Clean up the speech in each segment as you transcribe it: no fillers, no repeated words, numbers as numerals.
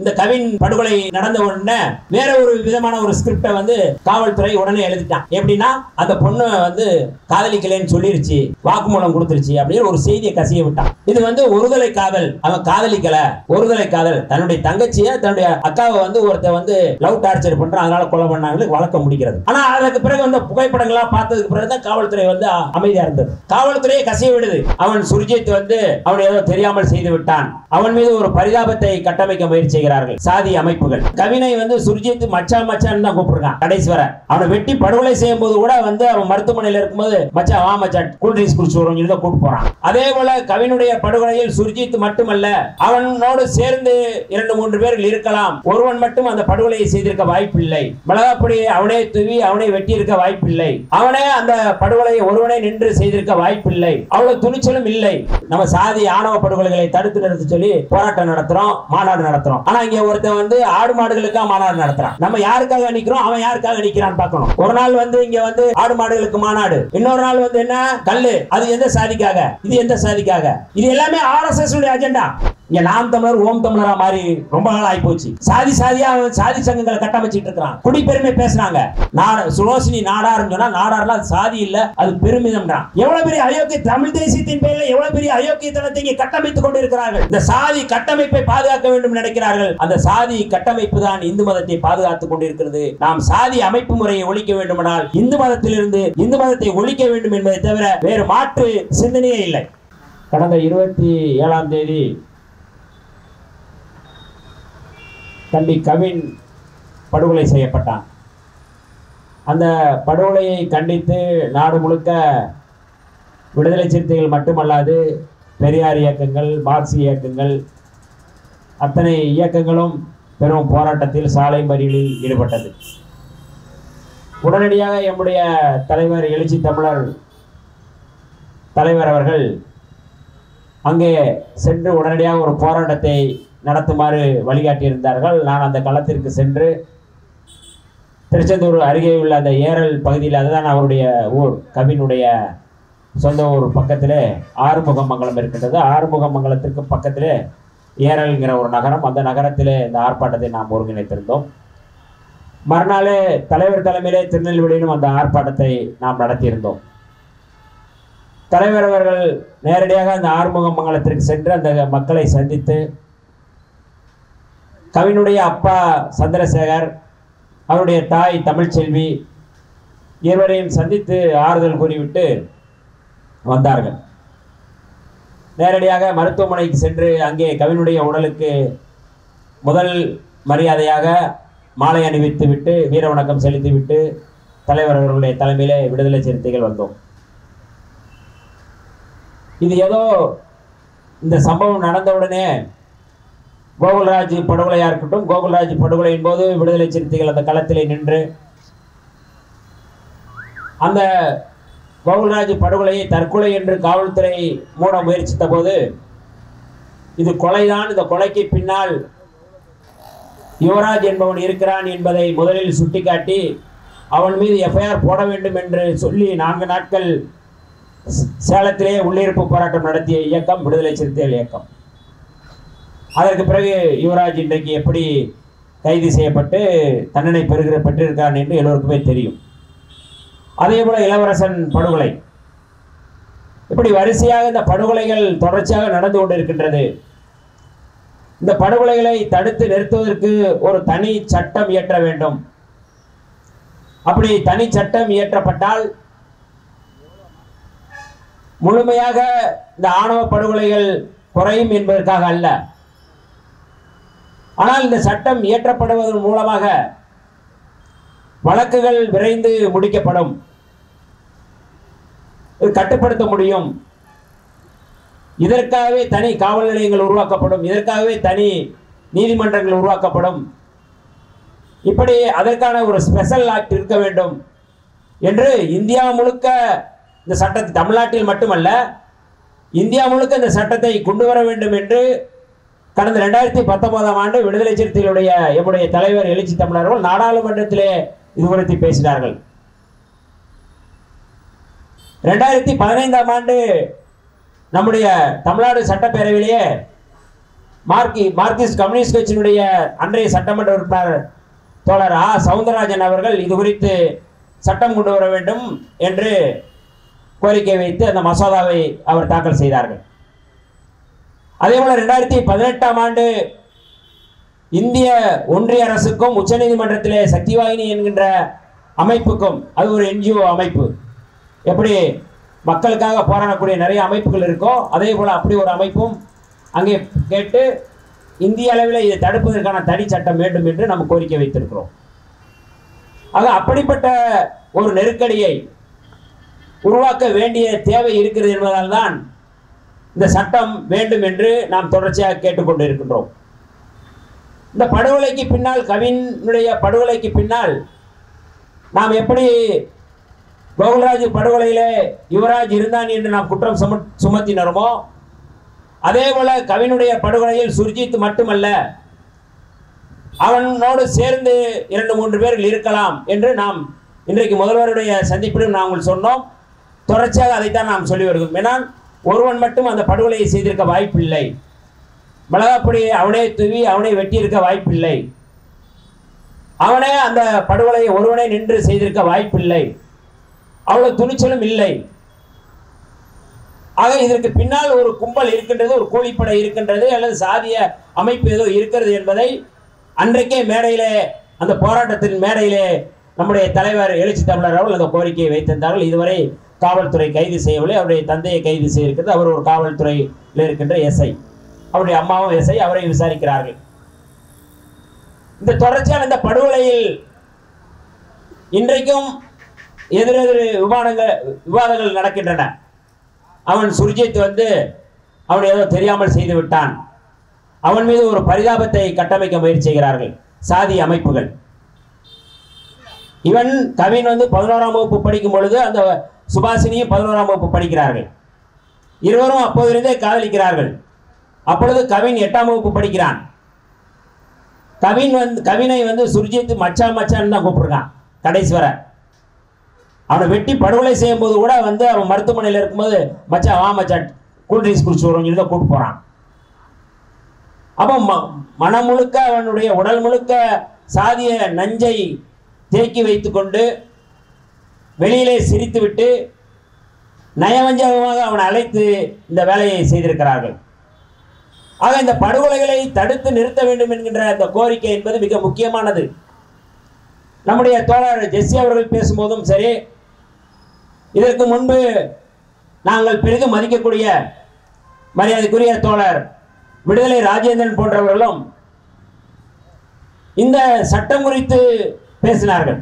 இந்த கவின் படுகொலை நடந்த உடனே வேற ஒரு விதமான ஒரு ஸ்கிரிப்டை வந்து காவல்துறை உடனே எழுதிட்டான். எப்படின்னா அந்த பொண்ணு வந்து காதலிக்கலன்னு சொல்லிருச்சு, வாக்குமூலம் கொடுத்துருச்சு அப்படின்னு ஒரு செய்தியை கசிய விட்டான். இது வந்து ஒருதலை காதல், அவன் காதலிக்கல, ஒருதலை காதல். தன்னுடைய தங்கச்சிய தன்னுடைய அக்காவை வந்து ஒருத்த வந்து லவ் டார்ச்சர் பண்றான், அதனால கொலை பண்ணாங்க வழக்கம் முடிக்கிறது. ஆனா அதுக்கு பிறகு வந்து புகைப்படங்களா பார்த்ததுக்கு பிறகுதான் காவல்துறை வந்து அமைதியா இருந்தது. காவல்துறையை கசிய விடுது. அவன் சுர்ஜித் வந்து அவன் ஏதோ தெரியாமல் செய்து விட்டான், அவன் மீது ஒரு பரிதாபத்தை கட்டமைக்க முயற்சி சாதி அமைப்புகள். கவினை வந்து சுர்ஜித் மச்சான் மச்சான் தான் கூப்பிடுறான் கடைசி வரை. அவனை வெட்டி படுகொலை செய்யும் போது கூட வந்து அவன் மருத்துவமனையில் இருக்கும்போது மச்சான் வா மச்சான் கூல் ட்ரிங்க்ஸ் குடிச்சு வரும் சொல்லி கூப்பிட்டு போறான். அதே போல கவினுடைய படுகொலையில் சுர்ஜித் மட்டுமல்ல, அவனோடு சேர்ந்து 2-3 பேர்கள் இருக்கலாம். ஒருவன் மட்டும் அந்த படுகொலையை செய்திருக்க வாய்ப்பில்லை. மிளகாப்பொடி அவனே தூவி அவனே வெட்டி இருக்க வாய்ப்பில்லை. அவனே அந்த படுகொலையை ஒருவனே நின்று செய்திருக்க வாய்ப்பில்லை. அவ்வளவு துணிச்சலும் இல்லை. நம்ம சாதி ஆணவ படுகொலைகளை தடுத்து நிறுத்த சொல்லி போராட்டம் நடத்துறோம், மாநாடு நடத்துறோம். ஆனா இங்க ஒருத்தன் வந்து ஆடு மாடுகளுக்காக மாநாடு நடத்துறான். நம்ம யாருக்காக நிக்கிறோம், அவன் யாருக்காக நிக்கிறான்னு பார்க்கணும். ஒரு நாள் வந்து இங்க வந்து ஆடு மாடுகளுக்கு மாநாடு, இன்னொரு நாள் வந்து என்ன கல்லு, அது எந்த சாதிக்காக, இது எந்த சாதிக்காக, இது எல்லாமே ஆர்எஸ்எஸ் உடைய அஜெண்டா. இங்க நாம் தமிழர் ஓம் தமிழரா மாதிரி ரொம்ப நாள் ஆகி போச்சு. சாதி சாதியா சாதி சங்கங்களை கட்டமைச்சிட்டு இருக்கான். குடிப்பெருமை பேசுறாங்க. சுலோசினி நாடார்னு சொன்னா நாடார்லாம் சாதி இல்ல, அது பெருமிதம்ன்றான். எவ்வளவு பெரிய அயோக்கிய தமிழ் தேசியத்தின் பேரில் எவ்வளவு பெரிய அயோக்கியத்தனத்தை இங்கே கட்டமைத்துக் கொண்டிருக்கிறார்கள். இந்த சாதி கட்டமைப்பை பாதுகாக்க வேண்டும் நினைக்கிறார்கள். அந்த சாதி கட்டமைப்பு தான் இந்து மதத்தை பாதுகாத்துக் கொண்டிருக்கிறது. நாம் சாதி அமைப்பு முறையை ஒழிக்க வேண்டுமானால் இந்து மதத்திலிருந்து இந்து மதத்தை ஒழிக்க வேண்டும் என்பதை தவிர வேறு மாற்று சிந்தனையே இல்லை. கடந்த 27ஆம் தேதி தம்பி கவின் படுகொலை செய்யப்பட்டான். அந்த படுகொலையை கண்டித்து நாடு முழுக்க விடுதலை சிறுத்தைகள் மட்டுமல்லாது பெரியார் இயக்கங்கள், மார்க்சிய இயக்கங்கள், அத்தனை இயக்கங்களும் பெரும் போராட்டத்தில் சாலை மறியலில் ஈடுபட்டது. உடனடியாக எம்முடைய தலைவர் எழுச்சி தமிழர் தலைவர் அவர்கள் அங்கே சென்று உடனடியாக ஒரு போராட்டத்தை நடத்துமாறு வழிகாட்டியிருந்தார்கள். நான் அந்த களத்திற்கு சென்று திருச்செந்தூர் அருகே உள்ள அந்த ஏரல் பகுதியில், அதுதான் அவருடைய ஊர், கவினுடைய சொந்த ஊர் பக்கத்திலே ஆறுமுகமங்கலம் இருக்கின்றது. ஆறுமுகமங்கலத்திற்கு பக்கத்திலே ஏரல்ங்கிற ஒரு நகரம், அந்த நகரத்திலே இந்த ஆர்ப்பாட்டத்தை நாம் ஒருங்கிணைத்திருந்தோம். மறுநாளே தலைவர் தலைமையிலே திருநெல்வேலியிலும் அந்த ஆர்ப்பாட்டத்தை நாம் நடத்தியிருந்தோம். தலைவர் அவர்கள் நேரடியாக அந்த ஆறுமுகமங்கலத்திற்கு சென்று அந்த மக்களை சந்தித்து கவினுடைய அப்பா சந்திரசேகர், அவருடைய தாய் தமிழ்ச்செல்வி இருவரையும் சந்தித்து ஆறுதல் கூறிவிட்டு வந்தார்கள். நேரடியாக மருத்துவமனைக்கு சென்று அங்கே கவினுடைய உடலுக்கு முதல் மரியாதையாக மாலை அணிவித்து விட்டு வீர வணக்கம் செலுத்திவிட்டு தலைவர் அவர்களுடைய தலைமையிலே விடுதலை சிறுத்தைகள் வந்தோம். இது ஏதோ இந்த சம்பவம் நடந்தவுடனே கோகுல்ராஜ் படுகொலையா இருக்கட்டும், கோகுல்ராஜ் படுகொலையின் போது விடுதலை சிறுத்தைகள் அந்த களத்திலே நின்று அந்த கோகுல்ராஜ் படுகொலையை தற்கொலை என்று காவல்துறை மூட முயற்சித்த போது இது கொலைதான், இந்த கொலைக்கு பின்னால் யுவராஜ் என்பவன் இருக்கிறான் என்பதை முதலில் சுட்டிக்காட்டி அவன் மீது எஃப்ஐஆர் போட வேண்டும் என்று சொல்லி 4 நாட்கள் சேலத்திலே உள்ளிருப்பு போராட்டம் நடத்திய இயக்கம் விடுதலை சிறுத்தைகள் இயக்கம். அதற்கு பிறகு யுவராஜ் இன்றைக்கு எப்படி கைது செய்யப்பட்டு தண்டனை பெற்றிருக்கான் என்று எல்லோருக்குமே தெரியும். அதே போல இளவரசன் படுகொலை, இப்படி வரிசையாக இந்த படுகொலைகள் தொடர்ச்சியாக நடந்து கொண்டிருக்கின்றது. இந்த படுகொலைகளை தடுத்து நிறுத்துவதற்கு ஒரு தனி சட்டம் இயற்ற வேண்டும். அப்படி தனி சட்டம் இயற்றப்பட்டால் முழுமையாக இந்த ஆணவ படுகொலைகள் குறையும் என்பதற்காக அல்ல, ஆனால் இந்த சட்டம் இயற்றப்படுவதன் மூலமாக வழக்குகள் விரைந்து முடிக்கப்படும், கட்டுப்படுத்த முடியும். இதற்காகவே தனி காவல் நிலையங்கள் உருவாக்கப்படும், இதற்காகவே தனி நீதிமன்றங்கள் உருவாக்கப்படும். இப்படி அதற்கான ஒரு ஸ்பெஷல் ஆக்ட் இருக்க வேண்டும் என்று இந்தியா முழுக்க இந்த சட்டத்தை, தமிழ்நாட்டில் மட்டுமல்ல இந்தியா முழுக்க இந்த சட்டத்தை கொண்டு வர வேண்டும் என்று கடந்த 2019ஆம் ஆண்டு விடுதலை சிறுத்தைகளுடைய எம்முடைய தலைவர் எழுச்சி தமிழர்கள் நாடாளுமன்றத்திலே இது குறித்து பேசினார்கள். 2015ஆம் ஆண்டு நம்முடைய தமிழ்நாடு சட்டப்பேரவையிலேயே மார்க்சிஸ்ட் கம்யூனிஸ்ட் கட்சியினுடைய அன்றைய சட்டமன்ற உறுப்பினர் தோழர் ஆ சவுந்தரராஜன் அவர்கள் இது குறித்து சட்டம் கொண்டு வர வேண்டும் என்று கோரிக்கை வைத்து அந்த மசோதாவை அவர் தாக்கல் செய்தார்கள். அதேபோல 2018ஆம் ஆண்டு இந்திய ஒன்றிய அரசுக்கும் உச்சநீதிமன்றத்திலே சக்திவாகினி என்கின்ற அமைப்புக்கும், அது ஒரு NGO அமைப்பு, எப்படி மக்களுக்காக போராடக்கூடிய நிறைய அமைப்புகள் இருக்கோ அதே போல அப்படி ஒரு அமைப்பும் அங்கே கேட்டு இந்திய அளவில் இதை தடுப்பதற்கான தனி சட்டம் வேண்டும் என்று நம்ம கோரிக்கை வைத்திருக்கிறோம். ஆக அப்படிப்பட்ட ஒரு நெருக்கடியை உருவாக்க வேண்டிய தேவை இருக்கிறது என்பதால் தான் இந்த சட்டம் வேண்டும் என்று நாம் தொடர்ச்சியாக கேட்டுக்கொண்டு இருக்கின்றோம். இந்த படுகொலைக்கு பின்னால், கவினுடைய படுகொலைக்கு பின்னால் நாம் எப்படி கோகுல்ராஜ் படுகொலையிலே யுவராஜ் இருந்தான் என்று நாம் குற்றம் சுமத்தினருமோ அதே போல கவினுடைய படுகொலையில் சுர்ஜித் மட்டுமல்ல, அவனோடு சேர்ந்து 2-3 பேர்கள் இருக்கலாம் என்று நாம் இன்றைக்கு முதல்வருடைய சந்திப்பிலும் நாங்கள் சொன்னோம். தொடர்ச்சியாக அதைத்தான் நாம் சொல்லி வருகிறோம். ஏன்னா ஒருவன் மட்டும் அந்த படுகொலையை செய்திருக்க வாய்ப்பில்லை. மிளகாப்பொடியை அவனே தூவி அவனை வெட்டியிருக்க வாய்ப்பில்லை. அவனே அந்த படுகொலையை ஒருவனே நின்று செய்திருக்க வாய்ப்பில்லை. அவ்வளவு துணிச்சலும் இல்லை. ஆக இதற்கு பின்னால் ஒரு கும்பல் இருக்கின்றது, ஒரு கூலிப்படை இருக்கின்றது, அல்லது சாதிய அமைப்பு ஏதோ இருக்கிறது என்பதை அன்றைக்கே மேடையிலே, அந்த போராட்டத்தின் மேடையிலே நம்முடைய தலைவர் எழுச்சி தமிழர் அவர்கள் அந்த கோரிக்கையை வைத்திருந்தார்கள். இதுவரை காவல்துறை கைது செய்யவில்லை. அவருடைய தந்தையை கைது செய்திருக்கிறது. அவர் ஒரு காவல்துறையில் இருக்கின்ற SI, அவருடைய அம்மாவும் SI, அவரை விசாரிக்கிறார்கள். இந்த தொடர்ச்சியான இந்த படுகொலையில் இன்றைக்கும் எதிரெதிர் விவாதங்கள் நடக்கின்றன. அவன் சுர்ஜித் அவன் ஏதோ தெரியாமல் செய்து விட்டான், அவன் மீது ஒரு பரிதாபத்தை கட்டமைக்க முயற்சி செய்கிறார்கள் சாதி அமைப்புகள். இவன் கவின் 11ஆம் வகுப்பு படிக்கும் பொழுது அந்த சுபாஷினியும் 11ஆம் வகுப்பு படிக்கிறார்கள். இருவரும் அப்போதிலிருந்தே காதலிக்கிறார்கள். அப்பொழுது கவின் 8ஆம் வகுப்பு படிக்கிறான். கவினை சுர்ஜித் மச்சான் மச்சான் தான் கூப்பிடுறான் கடைசி வரை. அவனை வெட்டி படுகொலை செய்யும் போது கூட அவன் மருத்துவமனையில் இருக்கும்போது மச்சான் வா மச்சான் கூல் ட்ரிங்க்ஸ் குடிச்சு வருவோம் சொல்லி தான் கூப்பிட்டு போறான். அப்போ மனம் முழுக்க, அவனுடைய உடல் முழுக்க சாதிய நஞ்சை தேக்கி வைத்துக்கொண்டு வெளியிலே சிரித்துவிட்டு நயவஞ்சகமாக அவனை அழைத்து இந்த வேலையை செய்திருக்கிறார்கள். ஆக இந்த படுகொலைகளை தடுத்து நிறுத்த வேண்டும் என்கின்ற இந்த கோரிக்கை என்பது மிக முக்கியமானது. நம்முடைய தோழர் ஜெஸ்ஸி அவர்கள் பேசும்போதும் சரி, இதற்கு முன்பு நாங்கள் பெரிதும் மதிக்கக்கூடிய மரியாதைக்குரிய தோழர் விடுதலை ராஜேந்திரன் போன்றவர்களும் இந்த சட்டம் குறித்து பேசினார்கள்.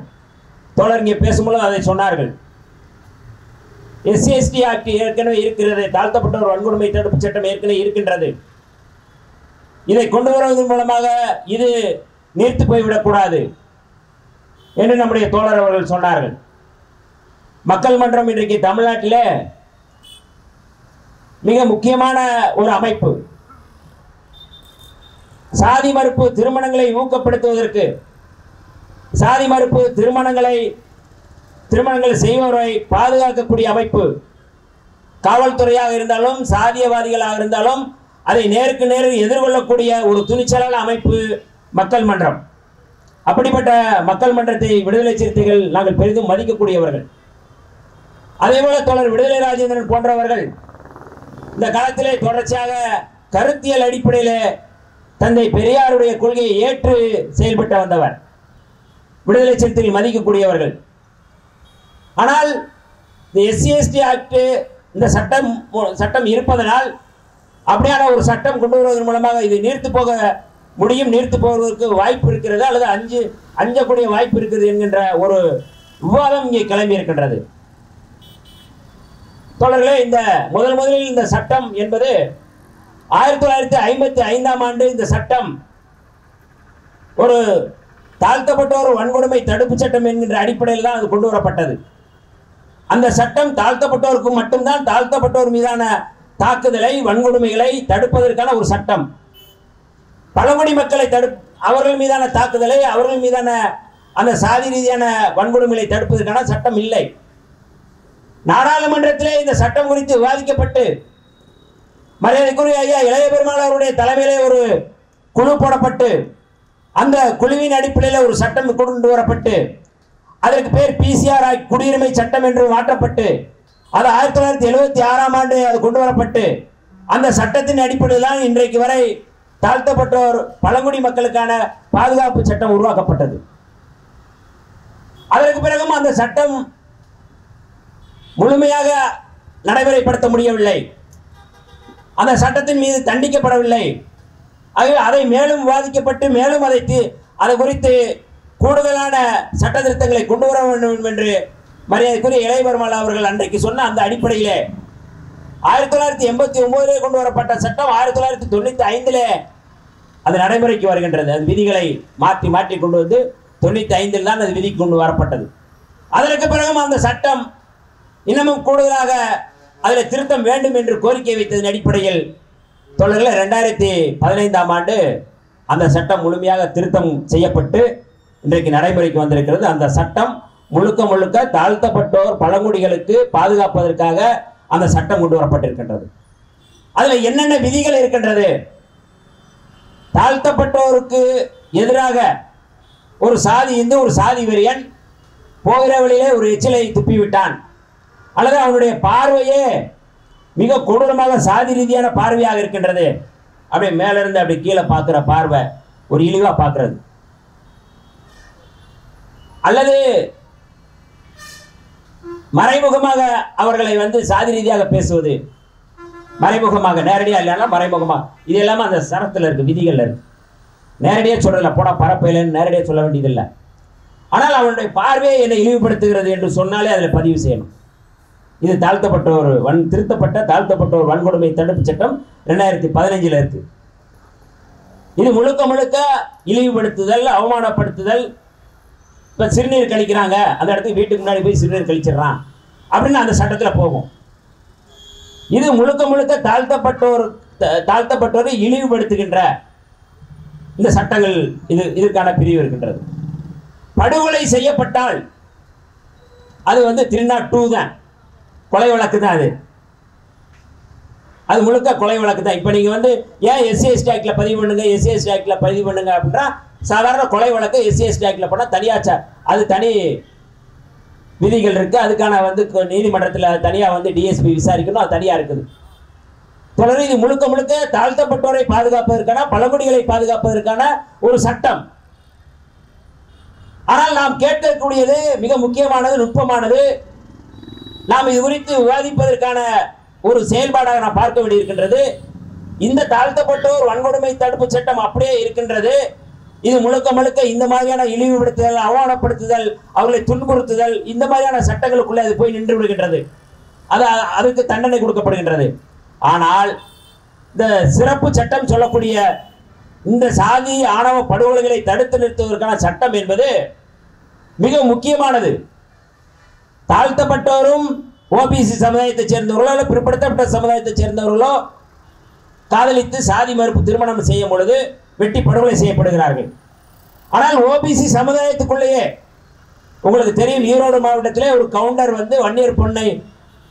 தோழர் இங்கே பேசும்போது அதை சொன்னார்கள். SC/ST ஆக்ட் ஏற்கனவே இருக்கிறது, தாழ்த்தப்பட்டோர் வன்கொடுமை தடுப்பு சட்டம் ஏற்கனவே இருக்கின்றது. இதை கொண்டு வருவதன் மூலமாக இது நீர்த்து போய்விடக்கூடாது என்று நம்முடைய தோழர் அவர்கள் சொன்னார்கள். மக்கள் மன்றம் இன்றைக்கு தமிழ்நாட்டிலே மிக முக்கியமான ஒரு அமைப்பு. சாதி மறுப்பு திருமணங்களை ஊக்கப்படுத்துவதற்கு, சாதி மறுப்பு திருமணங்கள் செய்வோரை பாதுகாக்கக்கூடிய அமைப்பு. காவல்துறையாக இருந்தாலும் சாதியவாதிகளாக இருந்தாலும் அதை நேருக்கு நேர் எதிர்கொள்ளக்கூடிய ஒரு துணிச்சலான அமைப்பு மக்கள் மன்றம். அப்படிப்பட்ட மக்கள் மன்றத்தை விடுதலை சிறுத்தைகள் நாங்கள் பெரிதும் மதிக்கக்கூடியவர்கள். அதேபோல தோழர் விடுதலை ராஜேந்திரன் போன்றவர்கள் இந்த காலத்திலே தொடர்ச்சியாக கருத்தியல் அடிப்படையில் தந்தை பெரியாருடைய கொள்கையை ஏற்று செயல்பட்டு வந்தவர், விடுதலை சிறுத்தைகள் மதிக்கக்கூடியவர்கள். ஆனால் இந்த SC/ST ஆக்ட், இந்த சட்டம் இருப்பதனால் அப்படியான ஒரு சட்டம் கொண்டு வருவதன் மூலமாக இது நீர்த்து போக முடியும், நீர்த்து போவதற்கு வாய்ப்பு இருக்கிறது, அல்லது அஞ்சக்கூடிய வாய்ப்பு இருக்குது என்கின்ற ஒரு விவாதம் இங்கே கிளம்பி இருக்கின்றது. தோழர்களே, இந்த முதலில் இந்த சட்டம் என்பது 1955ஆம் ஆண்டு இந்த சட்டம் ஒரு தாழ்த்தப்பட்டோர் வன்கொடுமை தடுப்பு சட்டம் என்கின்ற அடிப்படையில் தான் அது கொண்டு வரப்பட்டது. அந்த சட்டம் தாழ்த்தப்பட்டோருக்கு மட்டும்தான், தாழ்த்தப்பட்டோர் மீதான தாக்குதலை, வன்கொடுமைகளை தடுப்பதற்கான ஒரு சட்டம். பழங்குடி மக்களை அவர்கள் மீதான தாக்குதலை, அவர்கள் மீதான அந்த சாதி ரீதியான வன்கொடுமைகளை தடுப்பதற்கான சட்டம் இல்லை. நாடாளுமன்றத்திலே இந்த சட்டம் குறித்து விவாதிக்கப்பட்டு மரியாதைக்குரிய ஐயா இளைய பெருமாள் அவருடைய தலைமையிலே ஒரு குழு போடப்பட்டு அந்த குழுவின் அடிப்படையில் ஒரு சட்டம் கொண்டு வரப்பட்டு அதற்கு பேர் பிசிஆர் குடியுரிமை சட்டம் என்று மாற்றப்பட்டு அது 1976ஆம் ஆண்டு அது கொண்டு வரப்பட்டு அந்த சட்டத்தின் அடிப்படையில் தான் இன்றைக்கு வரை தாழ்த்தப்பட்டோர் பழங்குடி மக்களுக்கான பாதுகாப்பு சட்டம் உருவாக்கப்பட்டது. அதற்கு பிறகும் அந்த சட்டம் முழுமையாக நடைமுறைப்படுத்த முடியவில்லை. அந்த சட்டத்தின் மீது தண்டிக்கப்படவில்லை. ஆகவே அதை மேலும் விவாதிக்கப்பட்டு மேலும் அதை குறித்து கூடுதலான சட்ட திருத்தங்களை கொண்டு வர வேண்டும் என்று மரியாதைக்குரிய இளைய பெருமாள் அவர்கள் அன்றைக்கு சொன்ன அந்த அடிப்படையிலே 1989 கொண்டு வரப்பட்ட சட்டம் 1995 அது நடைமுறைக்கு வருகின்றது. அது விதிகளை மாற்றி மாற்றி கொண்டு வந்து 95 தான் அது விதிக்கு கொண்டு வரப்பட்டது. அதற்கு பிறகும் அந்த சட்டம் இன்னமும் கூடுதலாக அதில் திருத்தம் வேண்டும் என்று கோரிக்கை வைத்ததன் அடிப்படையில் தொடரில் 2015ஆம் ஆண்டு அந்த சட்டம் முழுமையாக திருத்தம் செய்யப்பட்டு இன்றைக்கு நடைமுறைக்கு வந்திருக்கிறது. அந்த சட்டம் முழுக்க முழுக்க தாழ்த்தப்பட்டோர் பழங்குடிகளுக்கு பாதுகாப்பதற்காக அந்த சட்டம் கொண்டு வரப்பட்டிருக்கின்றது. அதில் என்னென்ன விதிகள் இருக்கின்றது? தாழ்த்தப்பட்டோருக்கு எதிராக ஒரு சாதி இந்து ஒரு சாதி வெறியன் போகிற வழியிலே ஒரு எச்சிலை துப்பிவிட்டான் அல்லது அவனுடைய பார்வையே மிக கொடூரமாக சாதி ரீதியான பார்வையாக இருக்கின்றது, அப்படியே மேலிருந்து அப்படி கீழே பார்க்கிற பார்வை ஒரு இழிவா பார்க்கிறது, அல்லது மறைமுகமாக அவர்களை வந்து சாதி ரீதியாக பேசுவது, மறைமுகமாக நேரடியாக இல்லைன்னா மறைமுகமாக, இது எல்லாமே அந்த சரத்தில் இருக்கு, விதிகள் இருக்கு. நேரடியாக சொல்லல, போட பரப்பையிலன்னு நேரடியாக சொல்ல வேண்டியதில்லை. ஆனால் அவனுடைய பார்வையை என்னை இழிவுபடுத்துகிறது என்று சொன்னாலே அதில் பதிவு செய்யணும். இது தாழ்த்தப்பட்டோர் திருத்தப்பட்ட தாழ்த்தப்பட்டோர் வன்கொடுமை தடுப்பு சட்டம் 2015 இருக்கு. இது முழுக்க முழுக்க இழிவுபடுத்துதல், அவமானப்படுத்துதல். இப்போ சிறுநீர் கழிக்கிறாங்க, அந்த இடத்துக்கு வீட்டுக்கு முன்னாடி போய் சிறுநீர் கழிச்சிடறான் அப்படின்னு அந்த சட்டத்தில் போகும். இது முழுக்க முழுக்க தாழ்த்தப்பட்டோரை இழிவுபடுத்துகின்ற இந்த சட்டங்கள் இதற்கான பிரிவு இருக்கின்றது. படுகொலை செய்யப்பட்டால் அது வந்து 302 தான், கொலை வழக்கு தான். அது முழுக்க கொலை வழக்கு தான். இப்போ நீங்கள் வந்து ஏன் SC/ST ஆக்டில் பதிவு பண்ணுங்க, SC/ST ஆக்டில் பதிவு பண்ணுங்க அப்படின்னா, சாதாரண கொலை வழக்கு SC/ST ஆக்டில் போனால் தனியாச்சா, அது தனி விதிகள் இருக்குது. அதுக்கான வந்து நீதிமன்றத்தில் தனியாக வந்து DSP விசாரிக்கணும், அது தனியாக இருக்குது. தொடர்ந்து இது முழுக்க முழுக்க தாழ்த்தப்பட்டோரை பாதுகாப்பதற்கான, பழங்குடிகளை பாதுகாப்பதற்கான ஒரு சட்டம். ஆனால் நாம் கேட்கக்கூடியது மிக முக்கியமானது, நுட்பமானது. நாம் இது குறித்து விவாதிப்பதற்கான ஒரு செயல்பாடாக நாம் பார்க்க வேண்டியிருக்கின்றது. இந்த தாழ்த்தப்பட்டோர் வன்கொடுமை தடுப்பு சட்டம் அப்படியே இருக்கின்றது. இது முழுக்க முழுக்க இந்த மாதிரியான இழிவுபடுத்துதல், அவமானப்படுத்துதல், அவர்களை துன்புறுத்துதல், இந்த மாதிரியான சட்டங்களுக்குள்ளே அது போய் நின்று விடுகின்றது. அதுக்கு தண்டனை கொடுக்கப்படுகின்றது. ஆனால் இந்த சிறப்பு சட்டம் சொல்லக்கூடிய இந்த சாதி ஆணவ படுகொலைகளை தடுத்து நிறுத்துவதற்கான சட்டம் என்பது மிக முக்கியமானது. தாழ்த்தப்பட்டோரும் OBC சமுதாயத்தை சேர்ந்தவர்களோ அல்லது பிற்படுத்தப்பட்ட சமுதாயத்தை சேர்ந்தவர்களோ காதலித்து சாதி மறுப்பு திருமணம் செய்யும் பொழுது வெட்டி படுகொலை செய்யப்படுகிறார்கள். ஆனால் OBC சமுதாயத்துக்குள்ளேயே உங்களுக்கு தெரியும், ஈரோடு மாவட்டத்திலே ஒரு கவுண்டர் வந்து வன்னியர் பொண்ணை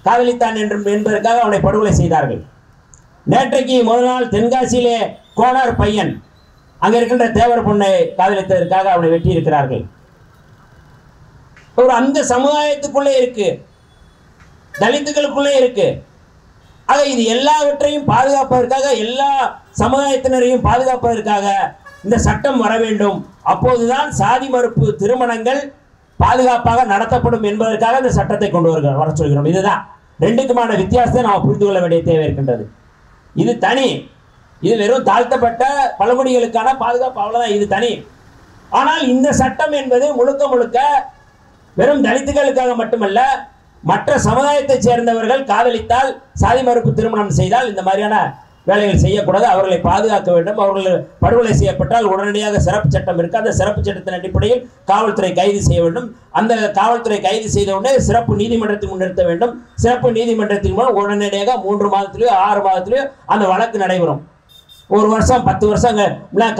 காதலித்தான் என்பதற்காக அவனை படுகொலை செய்தார்கள். நேற்றைக்கு முதல் நாள் தென்காசியிலே கோனார் பையன் அங்க இருக்கின்ற தேவர் பொண்ணை காதலித்ததற்காக அவனை வெட்டி இருக்கிறார்கள். ஒரு அந்த சமுதாயத்துக்குள்ளே இருக்கு, தலித்துக்களுக்குள்ளே இருக்கு. ஆக இது எல்லாவற்றையும் பாதுகாப்பதற்காக, எல்லா சமுதாயத்தினரையும் பாதுகாப்பதற்காக இந்த சட்டம் வர வேண்டும். அப்போதுதான் சாதி மறுப்பு திருமணங்கள் பாதுகாப்பாக நடத்தப்படும் என்பதற்காக இந்த சட்டத்தை கொண்டு வர சொல்கிறோம். இதுதான் ரெண்டுக்குமான வித்தியாசத்தை நாம் புரிந்து கொள்ள வேண்டிய தேவை இருக்கின்றது. இது தனி, இது வெறும் தாழ்த்தப்பட்ட பழங்குடிகளுக்கான பாதுகாப்பு, அவ்வளவுதான், இது தனி. ஆனால் இந்த சட்டம் என்பது முழுக்க முழுக்க வெறும் தலித்துகளுக்காக மட்டுமல்ல, மற்ற சமுதாயத்தை சேர்ந்தவர்கள் காதலித்தால், சாதி மறுப்பு திருமணம் செய்தால் இந்த மாதிரியான வேலைகள் செய்யக்கூடாது, அவர்களை பாதுகாக்க வேண்டும். அவர்கள் படுகொலை செய்யப்பட்டால் உடனடியாக சிறப்பு சட்டம் இருக்கு, அந்த சிறப்பு சட்டத்தின் அடிப்படையில் காவல்துறை கைது செய்ய வேண்டும். அந்த காவல்துறை கைது செய்த உடனே சிறப்பு நீதிமன்றத்தில் முன்னிறுத்த வேண்டும். சிறப்பு நீதிமன்றத்தின் மூலம் உடனடியாக 3 மாதத்திலேயோ 6 மாதத்திலேயோ அந்த வழக்கு நடைபெறும். 1 வருஷம் 10 வருஷம்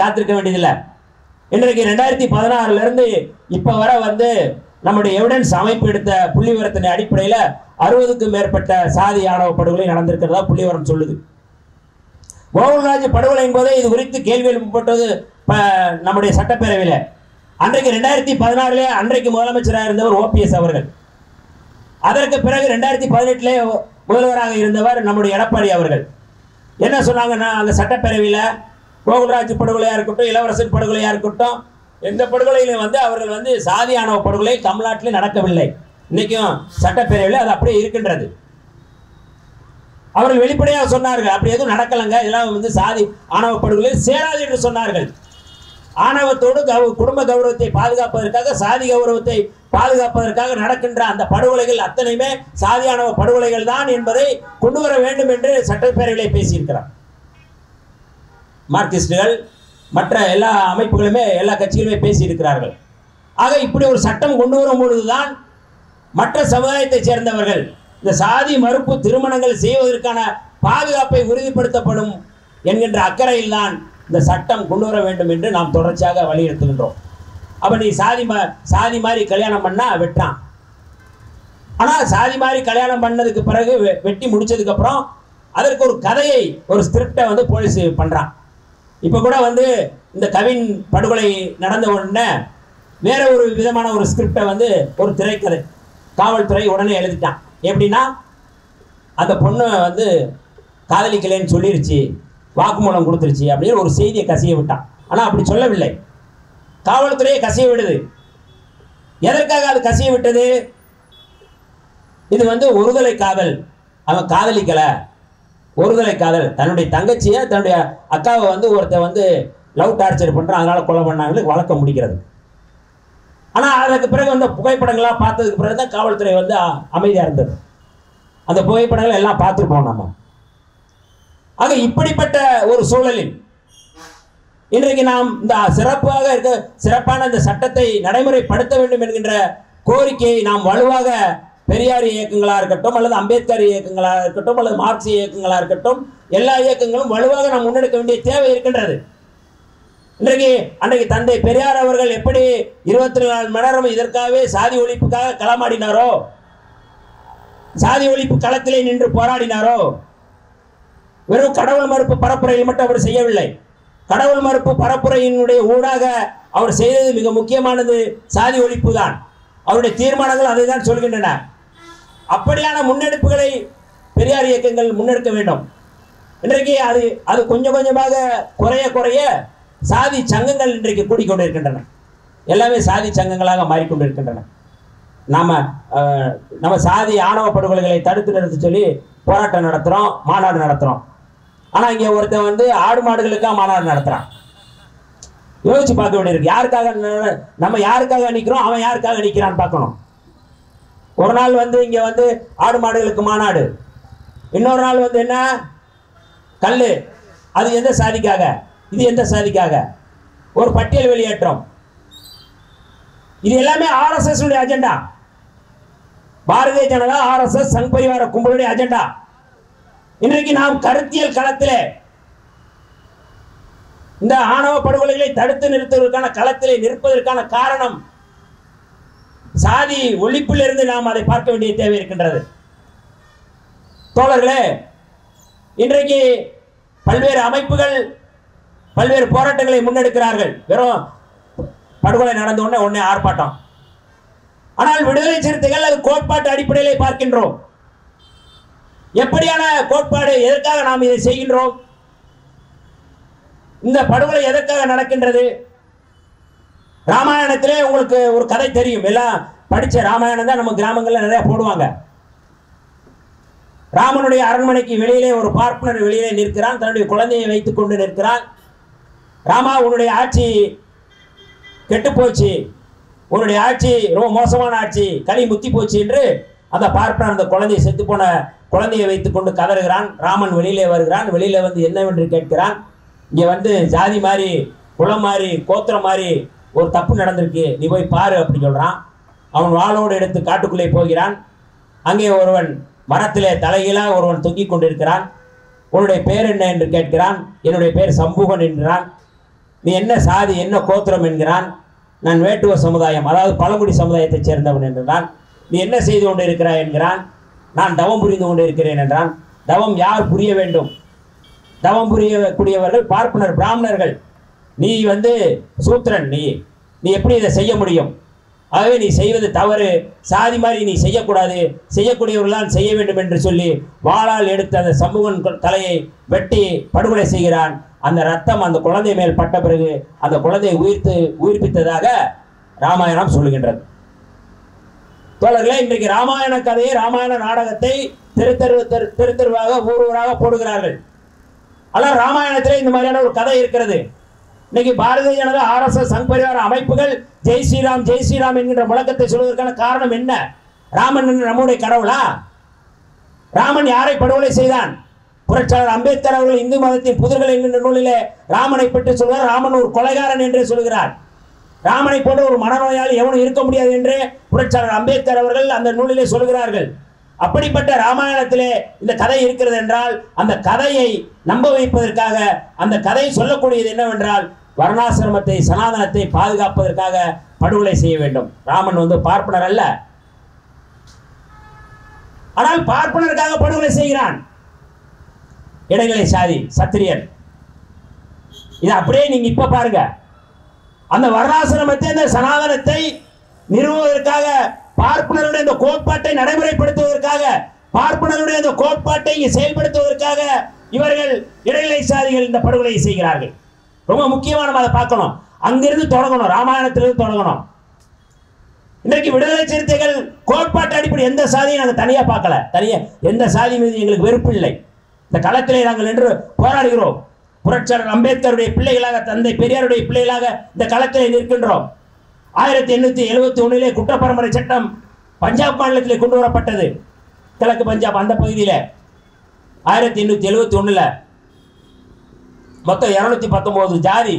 காத்திருக்க வேண்டியதில்லை. இன்றைக்கு 2016 இப்போ வர வந்து நம்முடைய எவிடன்ஸ் அமைப்பு எடுத்த புள்ளி விவரத்தின் அடிப்படையில் 60க்கும் மேற்பட்ட சாதி ஆணவ படுகொலை நடந்திருக்கிறதா புள்ளி விவரம் சொல்லுது. கோகுல்ராஜ் படுகொலையின் போதே இது குறித்து கேள்வி எழுப்பப்பட்டது நம்முடைய சட்டப்பேரவையில். அன்றைக்கு 2016 அன்றைக்கு முதலமைச்சராக இருந்தவர் ஓபிஎஸ் அவர்கள். அதற்கு பிறகு 2018 முதல்வராக இருந்தவர் நம்முடைய எடப்பாடி அவர்கள். என்ன சொன்னாங்கன்னா, அந்த சட்டப்பேரவையில் கோகுல்ராஜ் படுகொலையாக இருக்கட்டும், இளவரசன் படுகொலையாக இருக்கட்டும், எந்த படுகொலையிலும் அவர்கள் சாதி ஆணவ படுகொலை தமிழ்நாட்டில் நடக்கவில்லை. இன்னைக்கும் சட்டப்பேரவையில் அது அப்படியே இருக்கின்றது. அவர்கள் வெளிப்படையாக சொன்னார்கள், அப்படி எதுவும் நடக்கலங்க, இதெல்லாம் சாதி ஆணவ படுகொலை சேராது என்று சொன்னார்கள். ஆணவத்தோடு குடும்ப கௌரவத்தை பாதுகாப்பதற்காக, சாதி கௌரவத்தை பாதுகாப்பதற்காக நடக்கின்ற அந்த படுகொலைகள் அத்தனையுமே சாதி ஆணவ படுகொலைகள் தான் என்பதை கொண்டு வர வேண்டும் என்று சட்டப்பேரவையிலே பேசியிருக்கிறார். மார்க்சிஸ்டுகள் மற்ற எல்லா அமைப்புகளுமே எல்லா கட்சிகளுமே பேசியிருக்கிறார்கள். ஆக இப்படி ஒரு சட்டம் கொண்டு வரும் பொழுதுதான் மற்ற சமுதாயத்தைச் சேர்ந்தவர்கள் இந்த சாதி மறுப்பு திருமணங்கள் செய்வதற்கான பாதுகாப்பை உறுதிப்படுத்தப்படும் என்கின்ற அக்கறையில் தான் இந்த சட்டம் கொண்டு வர வேண்டும் என்று நாம் தொடர்ச்சியாக வலியுறுத்துகின்றோம். அப்ப நீ சாதி மாதிரி கல்யாணம் பண்ணா வெட்டான். ஆனா சாதி மாதிரி கல்யாணம் பண்ணதுக்கு பிறகு வெட்டி முடிச்சதுக்கு அப்புறம் அதற்கு ஒரு கதையை, ஒரு ஸ்கிரிப்டை போலீஸ் பண்றான். இப்ப கூட இந்த கவின் படுகொலை நடந்த உடனே வேற ஒரு விதமான ஒரு ஸ்கிரிப்டை ஒரு திரைக்கதை காவல்துறை உடனே எழுதிட்டான். எப்படின்னா, அந்த பொண்ணு காதலிக்கலைன்னு சொல்லிருச்சு, வாக்குமூலம் கொடுத்துருச்சு அப்படின்னு ஒரு செய்தியை கசிய விட்டான். ஆனால் அப்படி சொல்லவில்லை, காவல்துறையை கசிய விடுது. எதற்காக அது கசிய விட்டது? இது ஒருதலை காதல், அவன் காதலிக்கலை, ஒருதலை காதல். தன்னுடைய தங்கச்சியை தன்னுடைய அக்காவை ஒருத்த லவ் டார்ச்சர் பண்ணுறான், அதனால கொலை பண்ணாங்களுக்கு வழக்கம் முடிக்கிறது. ஆனால் அதற்கு பிறகு புகைப்படங்கள்லாம் பார்த்ததுக்கு பிறகு தான் காவல்துறை அமைதியாக இருந்தது. அந்த புகைப்படங்களை எல்லாம் பார்த்துருப்போம் நம்ம. ஆக இப்படிப்பட்ட ஒரு சூழலில் இன்றைக்கு நாம் இந்த சிறப்பான இந்த சட்டத்தை நடைமுறைப்படுத்த வேண்டும் என்கின்ற கோரிக்கையை நாம் வலுவாக பெரியார் இயக்கங்களாக இருக்கட்டும், அல்லது அம்பேத்கர் இயக்கங்களாக இருக்கட்டும், அல்லது மார்க்சிய இயக்கங்களாக இருக்கட்டும், எல்லா இயக்கங்களும் வலுவாக நாம் முன்னெடுக்க வேண்டிய தேவை இருக்கின்றது. அன்றைக்கு தந்தை பெரியார் அவர்கள் எப்படி 24 மணி நேரம் இதற்காகவே சாதி ஒழிப்புக்காக களமாடினாரோ, சாதி ஒழிப்பு களத்திலே நின்று போராடினாரோ, வெறும் கடவுள் மறுப்பு பரப்புரையில் மட்டும் அவர் செய்யவில்லை. கடவுள் மறுப்பு பரப்புரையினுடைய ஊடாக அவர் செய்தது மிக முக்கியமானது சாதி ஒழிப்பு தான். அவருடைய தீர்மானங்கள் அதை தான் சொல்கின்றன. அப்படியான முன்னெடுப்புகளை பெரியார் இயக்கங்கள் முன்னெடுக்க வேண்டும். இன்றைக்கு அது கொஞ்சம் கொஞ்சமாக குறைய சாதி சங்கங்கள் இன்றைக்கு கூடிக்கொண்டிருக்கின்றன. எல்லாமே சாதி சங்கங்களாக மாறிக்கொண்டிருக்கின்றன. நம்ம சாதி ஆணவ படுகொலைகளை தடுத்து நிறுத்த சொல்லி போராட்டம் நடத்துகிறோம், மாநாடு நடத்துகிறோம். ஆனால் இங்கே ஒருத்தன் ஆடு மாடுகளுக்காக மாநாடு நடத்துகிறான். யோசிச்சு பார்க்க வேண்டியிருக்கு. நம்ம யாருக்காக நிற்கிறோம், அவன் யாருக்காக நிற்கிறான்னு பார்க்கணும். ஒரு நாள் இங்கே ஆடு மாடுகளுக்கு மாநாடு, இன்னொரு நாள் என்ன கல்லு, அது எந்த சாதிக்காக, இது எந்த சாதிக்காக, ஒரு பட்டியல் வெளியேற்றம். இது எல்லாமே RSS agenda, Bharatiya Janata RSS Sangh Parivar கும்பலுடைய அஜெண்டா. இன்றைக்கு நாம் கருத்தியல் களத்திலே இந்த ஆணவ படுகொலைகளை தடுத்து நிறுத்துவதற்கான களத்திலே நிற்பதற்கான காரணம் சாதி ஒழிப்பிலிருந்து நாம் அதை பார்க்க வேண்டிய தேவை இருக்கின்றது. தோழர்களே, இன்றைக்கு பல்வேறு அமைப்புகள் பல்வேறு போராட்டங்களை முன்னெடுக்கிறார்கள். வெறும் படுகொலை நடந்த உடனே ஆர்ப்பாட்டம். ஆனால் விடுதலை சிறுத்தைகள் அது கோட்பாட்டு அடிப்படையிலே பார்க்கின்றோம். எப்படியான கோட்பாடு, எதற்காக நாம் இதை செய்கின்றோம், இந்த படுகொலை எதற்காக நடக்கின்றது? ராமாயணத்திலே உங்களுக்கு ஒரு கதை தெரியும், எல்லாம் படிச்ச ராமாயணம் தான் நம்ம கிராமங்கள்ல நிறைய போடுவாங்க. ராமனுடைய அரண்மனைக்கு வெளியிலே ஒரு பார்ப்பனர் வெளியிலே நிற்கிறான், தன்னுடைய குழந்தையை வைத்துக் கொண்டு நிற்கிறான். ராமா, உன்னுடைய ஆட்சி கெட்டு போச்சு, உன்னுடைய ஆட்சி ரொம்ப மோசமான ஆட்சி, களி முத்தி போச்சு என்று அந்த பார்ப்பனர் அந்த குழந்தையை செத்து போன குழந்தையை வைத்துக் கொண்டு கதறுகிறான். ராமன் வெளியிலே வருகிறான். வெளியில என்னவென்று கேட்கிறான். இங்கே ஜாதி மாதிரி, குளம் மாதிரி, கோத்திரம் மாதிரி ஒரு தப்பு நடந்திருக்கு, நீ போய் பாரு அப்படி சொல்றான். அவன் வாளோடு எடுத்து காட்டுக்குள்ளே போகிறான். அங்கே ஒருவன் மரத்திலே தலைகீழாக ஒருவன் தொங்கிக் கொண்டிருக்கிறான். உன்னுடைய பேர் என்ன என்று கேட்கிறான். என்னுடைய பேர் சம்பூகன் என்கிறான். நீ என்ன சாதி, என்ன கோத்திரம் என்கிறான். நான் வேட்டுவ சமுதாயம், அதாவது பழங்குடி சமுதாயத்தைச் சேர்ந்தவன் என்கிறான். நீ என்ன செய்து கொண்டு இருக்கிறாய் என்கிறான். நான் தவம் புரிந்து கொண்டு இருக்கிறேன் என்றான். தவம் யார் புரிய வேண்டும்? தவம் புரியக்கூடியவர்கள் பார்ப்பனர் பிராமணர்கள். நீ வந்து சூத்திரன், நீ எப்படி இதை செய்ய முடியும்? ஆகவே நீ செய்வது தவறு, சாதி மாதிரி நீ செய்யக்கூடாது, செய்யக்கூடியவர்களால் செய்ய வேண்டும் என்று சொல்லி வாளால் எடுத்து அந்த சமூகன் தலையை வெட்டி படுகொலை செய்கிறான். அந்த ரத்தம் அந்த குழந்தை மேல் பட்ட பிறகு அந்த குழந்தையை உயிர்ப்பித்ததாக ராமாயணம் சொல்லுகின்றது. தோழர்களே, இன்றைக்கு ராமாயண கதையை, ராமாயண நாடகத்தை தெருவாக ஊராக போடுகிறார்கள். ஆனால் ராமாயணத்திலே இந்த மாதிரியான ஒரு கதை இருக்கிறது. இன்னைக்கு பாரதிய ஜனதா, RSS, சங் பரிவார அமைப்புகள் ஜெய் ஸ்ரீராம் ஜெய் ஸ்ரீராம் என்கின்ற முழக்கத்தை சொல்வதற்கான காரணம் என்ன? ராமன் நம்முடைய கடவுளா? ராமன் யாரை படுகொலை செய்தான்? புரட்சியாளர் அம்பேத்கர் அவர்கள் இந்து மதத்தின் புதிர்கள் என்கின்ற நூலிலே ராமனை பற்றி சொல்வார். ராமன் ஒரு கொலைகாரன் என்றே சொல்கிறார். ராமனை போன்ற ஒரு மனநோயாளி எவனும் இருக்க முடியாது என்று புரட்சியாளர் அம்பேத்கர் அவர்கள் அந்த நூலிலே சொல்கிறார்கள். அப்படிப்பட்ட ராமாயணத்திலே இந்த கதை இருக்கிறது என்றால் அந்த கதையை நம்ப வைப்பதற்காக அந்த கதை சொல்லக்கூடியது என்னவென்றால் வர்ணாசிரமத்தை, சனாதனத்தை பாதுகாப்பதற்காக படுகொலை செய்ய வேண்டும். ராமன் வந்து பார்ப்பனர் அல்ல, ஆனால் பார்ப்பனருக்காக படுகொலை செய்கிறான். இடைநிலை சாதி சத்திரியன். இது அப்படியே நீங்க இப்ப பாருங்க. அந்த வர்ணாசிரமத்தை, அந்த சனாதனத்தை நிறுவுவதற்காக, பார்ப்பனருடைய இந்த கோட்பாட்டை நடைமுறைப்படுத்துவதற்காக, பார்ப்பனருடைய இந்த கோட்பாட்டை செயல்படுத்துவதற்காக இவர்கள் இடைநிலை சாதிகள் இந்த படுகொலையை செய்கிறார்கள். ரொம்ப முக்கியமான அதை பார்க்கணும். அங்கிருந்து தொடங்கணும், ராமாயணத்திலிருந்து தொடங்கணும். இன்றைக்கு விடுதலை சிறுத்தைகள் கோட்பாட்டு அடிப்படை எந்த சாதியும் நாங்கள் தனியா பார்க்கல. தனியா எந்த சாதி மீது எங்களுக்கு வெறுப்பு இல்லை. இந்த களத்திலே நாங்கள் என்று போராடுகிறோம். புரட்சியாளர் அம்பேத்கருடைய பிள்ளைகளாக, தந்தை பெரியாருடைய பிள்ளைகளாக இந்த களத்திலே நிற்கின்றோம். 1871 குற்றப்பரம்பரை சட்டம் பஞ்சாப் மாநிலத்திலே கொண்டு வரப்பட்டது. கிழக்கு பஞ்சாப் அந்த பகுதியில் 1871 மொத்தம் 219 ஜாதி.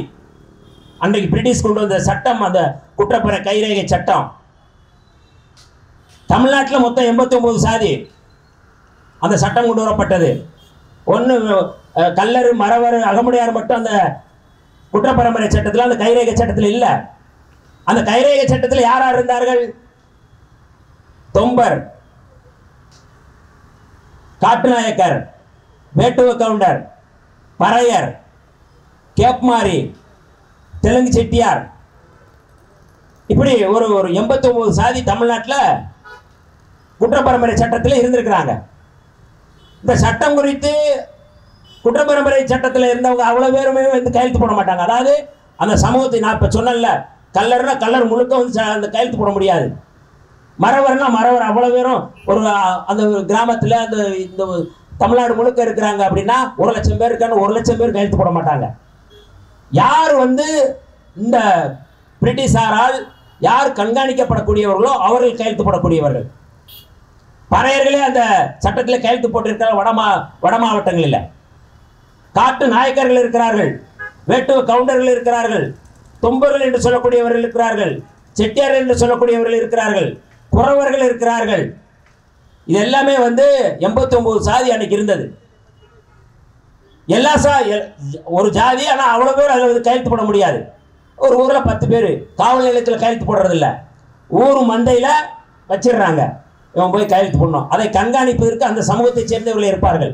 அன்றைக்கு பிரிட்டிஷ் கொண்டு வந்த சட்டம் அந்த குற்றப்பர கைரேகை சட்டம். தமிழ்நாட்டில் மொத்தம் 89 சாதி. அந்த சட்டம் கொண்டு வரப்பட்டது. ஒன்று கல்லர், மறவர், அகமுடையார் மட்டும் அந்த குற்றப்பரம்பரை சட்டத்தில், அந்த கைரேகை சட்டத்தில் இல்லை. அந்த கைரேகை சட்டத்தில் யார் யார் இருந்தார்கள்? தொம்பர், காட்டுநாயக்கர், வேட்டுவ கவுண்டர், பறையர், கேப்மாரி, தெலுங்கு செட்டியார், இப்படி ஒரு 89 சாதி தமிழ்நாட்டில் குற்றப்பரம்பரை சட்டத்தில் இருந்திருக்கிறாங்க. இந்த சட்டம் குறித்து குற்றப்பரம்பரை சட்டத்தில் இருந்தவங்க அவ்வளவு பேருமே வந்து கையெழுத்து போட மாட்டாங்க. அதாவது அந்த சமூகத்தை, நான் இப்போ சொன்னேன்ல, கல்லர்னா கல்லர் முழுக்க வந்து அந்த கையெழுத்து போட முடியாது. மறவர்னா மறவர் அவ்வளவு பேரும் ஒரு அந்த கிராமத்தில் அந்த இந்த தமிழ்நாடு முழுக்க இருக்கிறாங்க அப்படின்னா 1,00,000 பேர் இருக்கான்னு 1,00,000 பேர் கையெழுத்து போட மாட்டாங்க. யார் வந்து இந்த பிரிட்டிஷாரால் யார் கண்காணிக்கப்படக்கூடியவர்களோ அவர்கள் கையெழுத்து போடக்கூடியவர்கள். பறையர்களே அந்த சட்டத்தில் கையெழுத்து போட்டிருக்கிற வட மாவட்டங்களில். காட்டு நாயக்கர்கள் இருக்கிறார்கள், வேட்டுவ கவுண்டர்கள் இருக்கிறார்கள், தொம்பர்கள் என்று சொல்லக்கூடியவர்கள் இருக்கிறார்கள், செட்டியார் என்று சொல்லக்கூடியவர்கள் இருக்கிறார்கள், குறவர்கள் இருக்கிறார்கள். இது எல்லாமே வந்து 89 சாதி அன்னைக்கு இருந்தது. எல்லா ஒரு ஜாதி, ஆனால் அவ்வளோ பேர் அதில் வந்து கையெழுத்து போட முடியாது. ஒரு ஊரில் 10 பேர் காவல் நிலையத்தில் கையெழுத்து போடுறதில்ல, ஊர் மந்தையில் வச்சிடுறாங்க. இவன் போய் கையெழுத்து போடணும். அதை கண்காணிப்பதற்கு அந்த சமூகத்தை சேர்ந்தவர்கள் இருப்பார்கள்.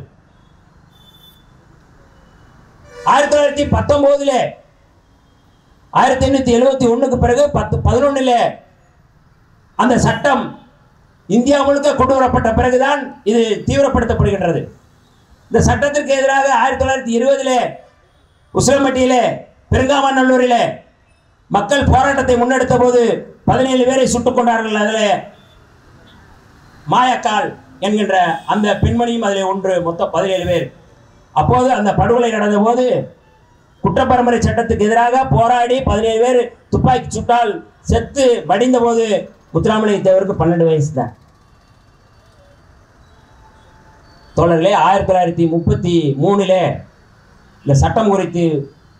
1919 1871 பிறகு 11 அந்த சட்டம் இந்தியா முழுக்க கொண்டு வரப்பட்ட பிறகுதான் இது தீவிரப்படுத்தப்படுகின்றது. இந்த சட்டத்திற்கு எதிராக 1920 உசிலம்பட்டியிலே, பெருங்காமநல்லூரிலே மக்கள் போராட்டத்தை முன்னெடுத்த போது 17 பேரை சுட்டுக் கொண்டார்கள். அதில் மாயக்கால் என்கின்ற அந்த பெண்மணியும் அதில் ஒன்று. மொத்தம் 17 பேர். அப்போது அந்த படுகொலை நடந்த போது குற்றப்பரம்பரை சட்டத்துக்கு எதிராக போராடி 17 பேர் துப்பாக்கி சுட்டால் செத்து மடிந்த போது முத்துராமலிங்க தேவருக்கு 12 வயசு தான். தோழர்களே, 1933 இந்த சட்டம் குறித்து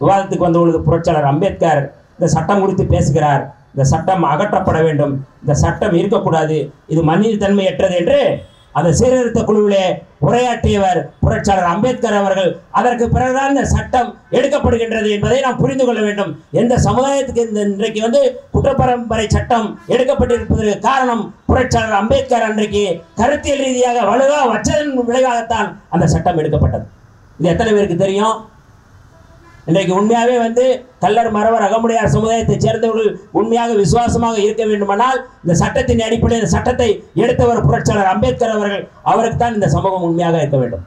விவாதத்துக்கு வந்த பொழுது புரட்சியாளர் அம்பேத்கர் இந்த சட்டம் குறித்து பேசுகிறார். இந்த சட்டம் அகற்றப்பட வேண்டும், இந்த சட்டம் இருக்கக்கூடாது, இது மனித தன்மையற்றது என்று அந்த சீர்திருத்த குழுவிலே உரையாற்றியவர் புரட்சியாளர் அம்பேத்கர் அவர்கள். அதற்கு பிறகுதான் இந்த சட்டம் எடுக்கப்படுகின்றது என்பதை நாம் புரிந்து கொள்ள வேண்டும். எந்த சமுதாயத்துக்கு இந்த இன்றைக்கு வந்து குற்றப்பரம்பரை சட்டம் எடுக்கப்பட்டிருப்பதற்கு காரணம் புரட்சியாளர் அம்பேத்கர் அன்றைக்கு கருத்தியல் ரீதியாக வலுவா வச்சதன் விளைவாகத்தான் அந்த சட்டம் எடுக்கப்பட்டது. இது எத்தனை பேருக்கு தெரியும்? இன்றைக்கு உண்மையாகவே வந்து கல்லர் மறவர் அகமுடையார் சமுதாயத்தை சேர்ந்தவர்கள் உண்மையாக விசுவாசமாக இருக்க வேண்டுமானால் இந்த சட்டத்தின் அடிப்படையில் இந்த சட்டத்தை எடுத்தவர் புரட்சியாளர் அம்பேத்கர் அவர்கள். அவருக்கு தான் இந்த சமூகம் உண்மையாக இருக்க வேண்டும்.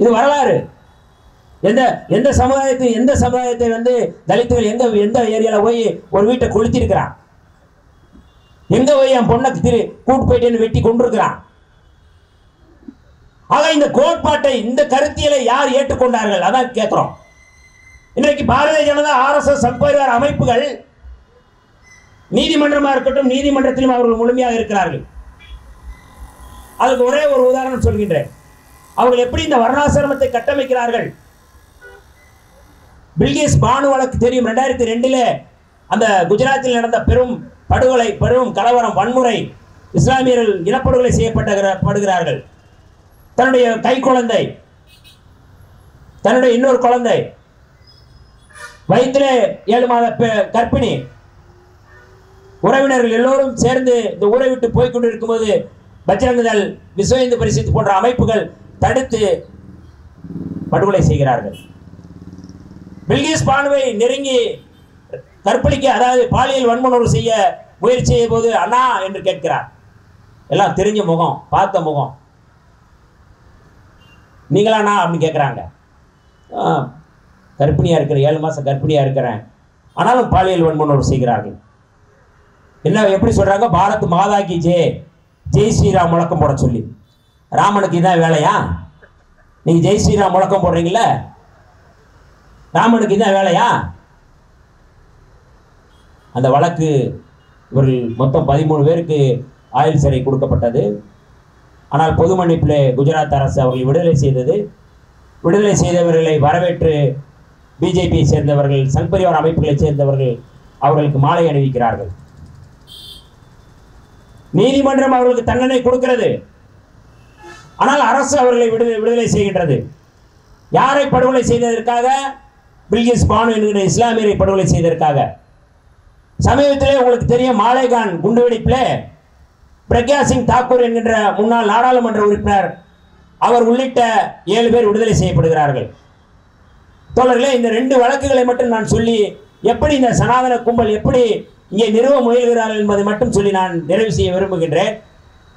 இது வரலாறு. எந்த சமுதாயத்தை வந்து தலித்துகள் எந்த ஏரியால போய் ஒரு வீட்டை கொளுத்திருக்கிறான், எங்க போய் என் பொண்ணை கூட்டு போயிட்டு வெட்டி கொண்டிருக்கிறான். ஆக இந்த கோட்பாட்டை, இந்த கருத்தியலை யார் ஏற்றுக்கொண்டார்கள்? அதான் கேட்கிறோம். இன்றைக்கு பாரதிய ஜனதா, RSS, சங்பரிவார் அமைப்புகள் நீதிமன்றமா இருக்கட்டும், நீதிமன்றத்திலும் அவர்கள் முழுமையாக இருக்கிறார்கள். அதுக்கு ஒரே ஒரு உதாரணம் சொல்கின்றேன். அவர்கள் எப்படி இந்த வர்ணாசிரமத்தை கட்டமைக்கிறார்கள்? பில்கிஸ் பானு வழக்கு தெரியும். 2002 அந்த குஜராத்தில் நடந்த பெரும் படுகொலை, பெரும் கலவரம், வன்முறை, இஸ்லாமியர்கள் இனப்படுகொலை செய்யப்படுகிறார்கள். தன்னுடைய கை குழந்தை, தன்னுடைய இன்னொரு குழந்தை, வயிற்றிலே 7 மாத கர்ப்பிணி, உறவினர்கள் எல்லோரும் சேர்ந்து இந்த ஊரை விட்டு போய்கொண்டிருக்கும் போது பஜ்ரங்கதள், விஸ்வ இந்து பரிஷத் போன்ற அமைப்புகள் தடுத்து படுகொலை செய்கிறார்கள். பில்கிஸ் பானுவை நெருங்கி கற்பழிக்க, அதாவது பாலியல் வன்முறை செய்ய முயற்சி செய்ய போது அண்ணா என்று கேட்கிறார். எல்லாம் தெரிஞ்ச முகம், பார்த்த முகம். நீங்களாண்ணா அப்படின்னு கேட்குறாங்க. கர்ப்பிணியாக இருக்கிற, 7 மாதம் கர்ப்பிணியாக இருக்கிறேன், ஆனாலும் பாலியல் வன்முறை செய்கிறார்கள். என்ன எப்படி சொல்கிறாங்க? பாரத் மாதா கி ஜெய் ஸ்ரீராம் முழக்கம் போட சொல்லி. ராமனுக்கு இதான் வேலையா? நீங்கள் ஜெய் ஸ்ரீராம் முழக்கம் போடுறீங்கள, ராமனுக்கு இதான் வேலையா? அந்த வழக்கு இவர்கள் மொத்தம் 13 பேருக்கு ஆயுள் சிறை கொடுக்கப்பட்டது. ஆனால் பொது மன்னிப்பிலே குஜராத் அரசு அவர்கள் விடுதலை செய்தது. விடுதலை செய்தவர்களை வரவேற்று பிஜேபியை சேர்ந்தவர்கள், சங்பரிவார் அமைப்புகளை சேர்ந்தவர்கள் அவர்களுக்கு மாலை அணிவிக்கிறார்கள். நீதிமன்றம் அவர்களுக்கு தண்டனை கொடுக்கிறது. ஆனால் அரசு அவர்களை விடுதலை செய்கின்றது. யாரை படுகொலை செய்ததற்காக? பில்கிஸ் பானு என்கிற இஸ்லாமியரை படுகொலை செய்ததற்காக. சமீபத்திலே உங்களுக்கு தெரியும், மாலேகான் குண்டுவெடிப்பிலே பிரக்யா சிங் தாக்கூர் என்கின்ற முன்னாள் நாடாளுமன்ற உறுப்பினர் அவர் உள்ளிட்ட 7 பேர் விடுதலை செய்யப்படுகிறார்கள். தோழர்களே, இந்த 2 வழக்குகளை மட்டும் நான் சொல்லி எப்படி இந்த சனாதன கும்பல் எப்படி இங்கே நிறுவ முயல்கிறார்கள் என்பதை மட்டும் சொல்லி நான் நிறைவு செய்ய விரும்புகின்றேன்.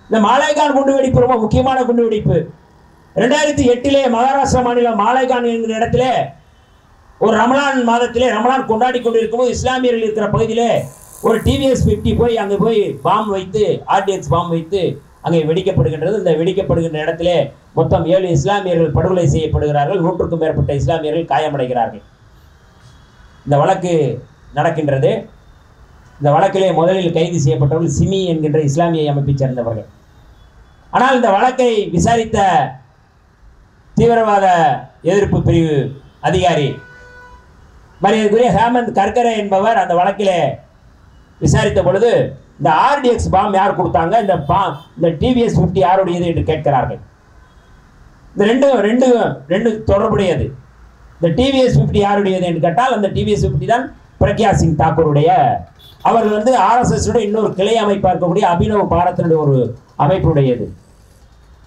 இந்த மாலேகான் குண்டுவெடிப்பு ரொம்ப முக்கியமான குண்டுவெடிப்பு. 2008 மகாராஷ்டிரா மாநிலம் மாலேகான் என்கிற இடத்திலே ஒரு ரமலான் மாதத்திலே, ரமலான் கொண்டாடி கொண்டிருக்கும் போது இஸ்லாமியர்கள் இருக்கிற பகுதியிலே ஒரு TVS 50 போய் அங்கே போய் பாம் வைத்து, RDX பாம் வைத்து அங்கே வெடிக்கப்படுகின்றது. இந்த வெடிக்கப்படுகின்ற இடத்திலே மொத்தம் 7 இஸ்லாமியர்கள் படுகொலை செய்யப்படுகிறார்கள். 100க்கும் மேற்பட்ட இஸ்லாமியர்கள் காயமடைகிறார்கள். இந்த வழக்கு நடக்கின்றது. இந்த வழக்கிலே முதலில் கைது செய்யப்பட்டவர்கள் சிமி என்கின்ற இஸ்லாமிய அமைப்பை சேர்ந்தவர்கள். ஆனால் இந்த வழக்கை விசாரித்த தீவிரவாத எதிர்ப்பு பிரிவு அதிகாரி மரியாதைக்குரிய ஹேமந்த் கர்கரே என்பவர் அந்த வழக்கிலே விசாரித்த பொழுது இந்த RDX பாம் யார் கொடுத்தாங்க, இந்த TVS 50 யாருடையது என்று கேட்கிறார்கள். இந்த ரெண்டு தொடர்புடையது. இந்த TVS 50 யாருடையது என்று கேட்டால் அந்த TVS 50 தான் பிரக்யா சிங் தாக்கூருடைய. அவர்கள் வந்து RSS இன்னொரு கிளை அமைப்பாக இருக்கக்கூடிய அபினவ் பாரத்தினுடைய ஒரு அமைப்புடையது.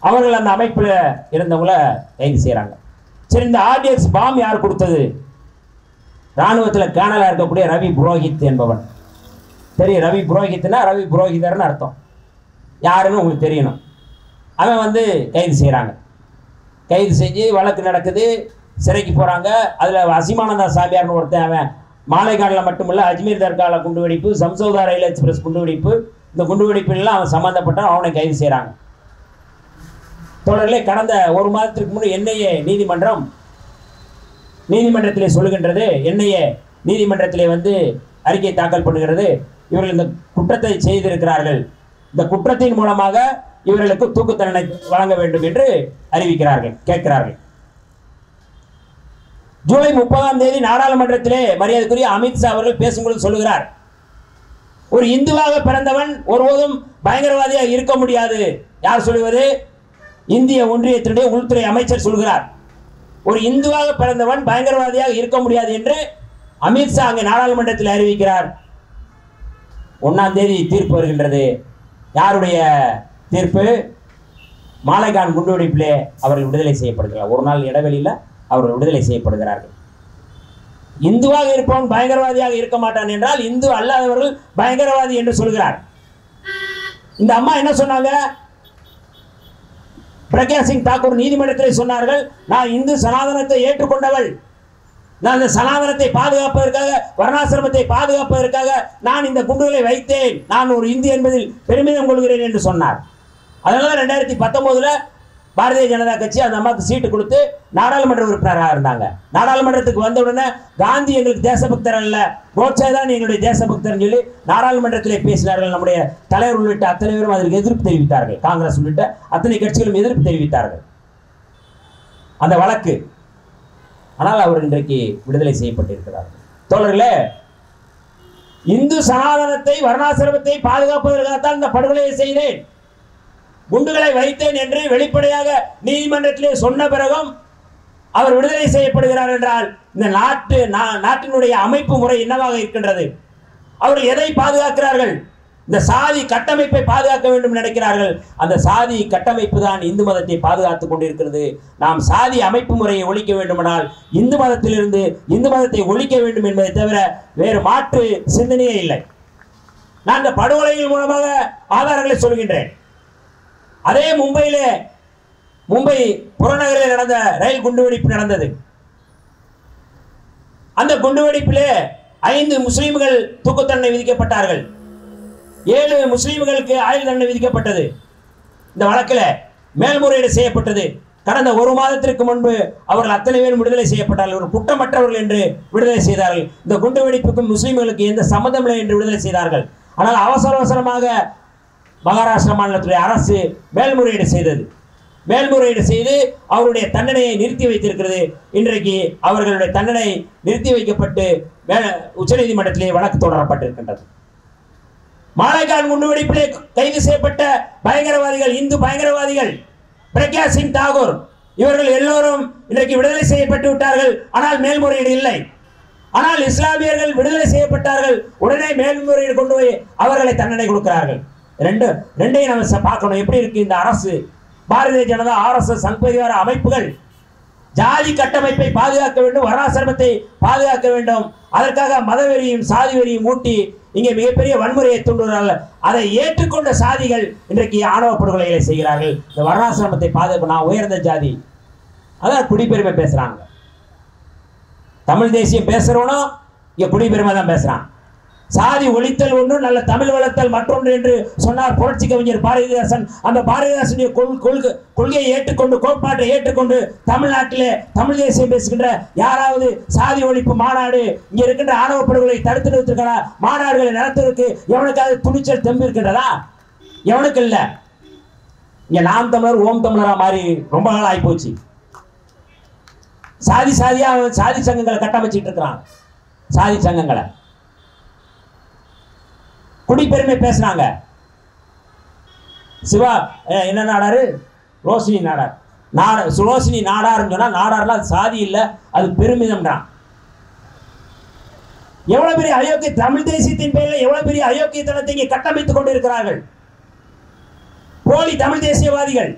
அவர்கள் அந்த அமைப்பில் இருந்தவங்களை கைது செய்கிறாங்க. சரி, இந்த RDX பாம் யார் கொடுத்தது? இராணுவத்தில் கேனலாக இருக்கக்கூடிய ரவி புரோஹித் என்பவன். தெரியும், ரவி புரோஹித்னா ரவி புரோஹிதர்னு அர்த்தம். யாருன்னு உங்களுக்கு தெரியணும். அவன் வந்து கைது செய்கிறாங்க. கைது செஞ்சு வழக்கு நடக்குது, சிறைக்கு போகிறாங்க. அதில் அசிமானந்தா சாமியார்னு ஒருத்தன், அவன் மாலேகானில் மட்டுமில்லை, அஜ்மீர் தர்காவில் குண்டுவெடிப்பு, சம்சௌதா ரயில் எக்ஸ்பிரஸ் குண்டுவெடிப்பு, இந்த குண்டுவெடிப்புலாம் அவன் சம்மந்தப்பட்டான். அவனை கைது செய்கிறாங்க. தொடரிலே கடந்த 1 மாதத்திற்கு முன்பு NIA நீதிமன்றத்திலே சொல்லுகின்றது. NIA நீதிமன்றத்திலே வந்து அறிக்கை தாக்கல் பண்ணுகிறது. இவர்கள் இந்த குற்றத்தை செய்திருக்கிறார்கள், இந்த குற்றத்தின் மூலமாக இவர்களுக்கு தூக்கு தண்டனை வழங்க வேண்டும் என்று அறிவிக்கிறார்கள், கேட்கிறார்கள். ஜூலை 30ஆம் தேதி நாடாளுமன்றத்திலே மரியாதைக்குரிய அமித்ஷா அவர்கள் பேசும்போது சொல்லுகிறார், ஒரு இந்துவாக பிறந்தவன் ஒருபோதும் பயங்கரவாதியாக இருக்க முடியாது. யார் சொல்லுவது? இந்திய ஒன்றியத்தினுடைய உள்துறை அமைச்சர் சொல்கிறார். ஒரு இந்துவாக பிறந்தவன் பயங்கரவாதியாக இருக்க முடியாது என்று அமித்ஷா அங்கே நாடாளுமன்றத்தில் அறிவிக்கிறார். 1ஆம் தேதி தீர்ப்பு வருகின்றது. யாருடைய தீர்ப்பு? மாலைகான் குண்டுவெடிப்பிலே அவர்கள் விடுதலை செய்யப்படுகிறார். ஒரு நாள் இடைவெளியில் அவர்கள் விடுதலை செய்யப்படுகிறார்கள். இந்துவாக இருப்பவன் பயங்கரவாதியாக இருக்க மாட்டான் என்றால் இந்து அல்லாதவர்கள் பயங்கரவாதி என்று சொல்கிறார். இந்த அம்மா என்ன சொன்னாங்க? பிரக்யா சிங் தாக்கூர் நீதிமன்றத்தில் சொன்னார்கள், நான் இந்து சனாதனத்தை ஏற்றுக்கொண்டவள், நான் இந்த சனாதனத்தை பாதுகாப்பதற்காக, வர்ணாசிரமத்தை பாதுகாப்பதற்காக நான் இந்த குண்டுகளை வைத்தேன், நான் ஒரு இந்து என்பதில் பெருமிதம் கொள்கிறேன் என்று சொன்னார். அதனால 2019 பாரதிய ஜனதா கட்சி அந்த அம்மாவுக்கு சீட்டு கொடுத்து நாடாளுமன்ற உறுப்பினராக இருந்தாங்க. நாடாளுமன்றத்துக்கு வந்த உடனே காந்தி எங்களுக்கு தேசபக்தர் அல்ல, கோட்சே தான் எங்களுடைய தேசபக்தர் சொல்லி நாடாளுமன்றத்திலே பேசினார்கள். நம்முடைய தலைவர் உள்ளிட்ட அத்தனை பேரும் அதற்கு எதிர்ப்பு தெரிவித்தார்கள். காங்கிரஸ் உள்ளிட்ட அத்தனை கட்சிகளும் எதிர்ப்பு தெரிவித்தார்கள் அந்த வழக்கு. ஆனால் அவர் இன்றைக்கு விடுதலை செய்யப்பட்டிருக்கிறார்கள். தோழர்களே, இந்து சனாதனத்தை வர்ணாசிரமத்தை பாதுகாப்பதற்காகத்தான் இந்த படுகொலையை செய்தேன், குண்டுகளை வைத்தேன் என்று வெளிப்படையாக நீதிமன்றத்திலே சொன்ன பிறகும் அவர் விடுதலை செய்யப்படுகிறார் என்றால் இந்த நாட்டினுடைய அமைப்பு முறை என்னவாக இருக்கின்றது? அவர்கள் எதை பாதுகாக்கிறார்கள்? இந்த சாதி கட்டமைப்பை பாதுகாக்க வேண்டும் நினைக்கிறார்கள். அந்த சாதி கட்டமைப்பு தான் இந்து மதத்தை பாதுகாத்துக் கொண்டிருக்கிறது. நாம் சாதி அமைப்பு முறையை ஒழிக்க வேண்டுமானால் இந்து மதத்திலிருந்து இந்து மதத்தை ஒழிக்க வேண்டும் என்பதை தவிர வேறு மாற்று சிந்தனையே இல்லை. நான் இந்த படுகொலைகள் மூலமாக ஆதாரங்களை சொல்கின்றேன். அதே மும்பை புறநகரில் நடந்த ரயில் குண்டுவெடிப்பு நடந்தது. அந்த குண்டுவெடிப்பிலே 5 முஸ்லிம்கள் தூக்கு தண்டனை விதிக்கப்பட்டார்கள். 7 முஸ்லிம்களுக்கு ஆயுள் தண்டனை விதிக்கப்பட்டது. இந்த வழக்கில் மேல்முறையீடு செய்யப்பட்டது. கடந்த 1 மாதத்திற்கு முன்பு அவர்கள் அத்தனை பேரும் விடுதலை செய்யப்பட்டார்கள். ஒரு குற்றமற்றவர்கள் என்று விடுதலை செய்தார்கள். இந்த குண்டுவெடிப்புக்கும் முஸ்லிம்களுக்கு எந்த சம்மந்தம் இல்லை என்று விடுதலை செய்தார்கள். ஆனால் அவசரமாக மகாராஷ்டிரா மாநிலத்துடைய அரசு மேல்முறையீடு செய்தது. மேல்முறையீடு செய்து அவருடைய தண்டனையை நிறுத்தி வைத்திருக்கிறது. இன்றைக்கு அவர்களுடைய தண்டனை நிறுத்தி வைக்கப்பட்டு உச்சநீதிமன்றத்திலே வழக்கு தொடரப்பட்டிருக்கின்றது. மாலைகான் குண்டுவெடிப்பிலே கைது செய்யப்பட்ட பயங்கரவாதிகள், இந்து பயங்கரவாதிகள், பிரக்யா சிங் தாக்கூர், இவர்கள் எல்லோரும் இன்றைக்கு விடுதலை செய்யப்பட்டு விட்டார்கள். ஆனால் மேல்முறையீடு இல்லை. ஆனால் இஸ்லாமியர்கள் விடுதலை செய்யப்பட்டார்கள். உடனே மேல்முறையீடு கொண்டு போய் அவர்களை தண்டனை கொடுக்கிறார்கள். ரெண்டையும் நம்ம பார்க்கணும். எப்படி இருக்கு இந்த அரசு? பாரதிய ஜனதா, RSS, சங் பரிவார அமைப்புகள் ஜாதி கட்டமைப்பை பாதுகாக்க வேண்டும், வர்ணாசிரமத்தை பாதுகாக்க வேண்டும். அதற்காக மதவெறியும் சாதி வெறியும் ஊட்டி இங்கே மிகப்பெரிய வன்முறையை தூண்டுகிறார்கள். அதை ஏற்றுக்கொண்ட சாதிகள் இன்றைக்கு ஆணவ படுகொலைகளை செய்கிறார்கள். இந்த வர்ணாசிரமத்தை பாதுகாக்க நான் உயர்ந்த ஜாதி, அதான் குடிப்பெருமை பேசுறாங்க. தமிழ் தேசியம் பேசுறவனும் இங்க குடிப்பெருமை தான் பேசுறான். சாதி ஒழித்தல் ஒன்று, நல்ல தமிழ் வளர்த்தல் மற்றொன்று என்று சொன்னார் புரட்சி கவிஞர் பாரதிதாசன். அந்த பாரதிதாசனுடைய கொள்கையை ஏற்றுக்கொண்டு, கோட்பாட்டை ஏற்றுக்கொண்டு தமிழ்நாட்டிலே தமிழ் தேசியம் பேசுகின்ற யாராவது சாதி ஒழிப்பு மாநாடு, இங்க இருக்கின்ற ஆணவ படுகொலை தடுத்து நிறுத்திருக்கிறா, மாநாடுகளை நடத்துவதற்கு எவனுக்காவது துணிச்சல் தெம்பு இருக்கின்றதா? எவனுக்கு இல்லை. இங்க நாம் தமிழர் ஓம் தமிழரா மாறி ரொம்ப நாள் ஆகி போச்சு. சாதியா சாதி சங்கங்களை கட்டமைச்சிட்டு இருக்கிறான். சாதி சங்கங்களை குடிப்பெருமை பேசுறாங்க. சிவா என்ன நாடாரு? ரோஷினி நாடார். ரோஷினி நாடார்னு சொன்னா நாடார்லாம் அது சாதி இல்லை, அது பெருமிதம்ன்றான். எவ்வளவு பெரிய அயோக்கிய, தமிழ் தேசியத்தின் பெயரில் எவ்வளவு பெரிய அயோக்கியத்தனத்தை இங்கே கட்டமைத்துக் கொண்டிருக்கிறார்கள் போலி தமிழ் தேசியவாதிகள்.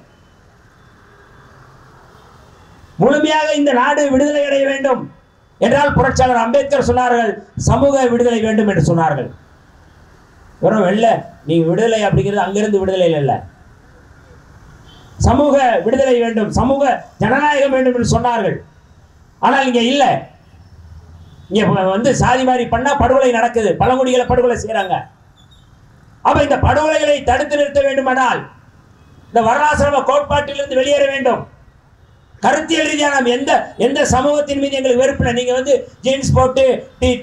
முழுமையாக இந்த நாடு விடுதலை அடைய வேண்டும் என்றால் புரட்சியாளர் அம்பேத்கர் சொன்னார்கள், சமூக விடுதலை வேண்டும் என்று சொன்னார்கள். வெறும் வெள்ள நீங்க விடுதலை அப்படிங்கிறது அங்கிருந்து விடுதலை இல்லை, சமூக விடுதலை வேண்டும், சமூக ஜனநாயகம் வேண்டும் என்று சொன்னார்கள். ஆனால் இங்க இல்லை. இங்க வந்து சாதி மாதிரி பண்ணா படுகொலை நடக்குது, பழங்குடிகளை படுகொலை செய்யறாங்க. அப்ப இந்த படுகொலைகளை தடுத்து நிறுத்த வேண்டுமானால் இந்த வர்ணாசிரம கோட்பாட்டிலிருந்து வெளியேற வேண்டும். கருத்தியல் ரீதியாக நாம் எந்த சமூகத்தின் மீது எங்களுக்கு வெறுப்பில்லை. நீங்க வந்து ஜீன்ஸ் போட்டு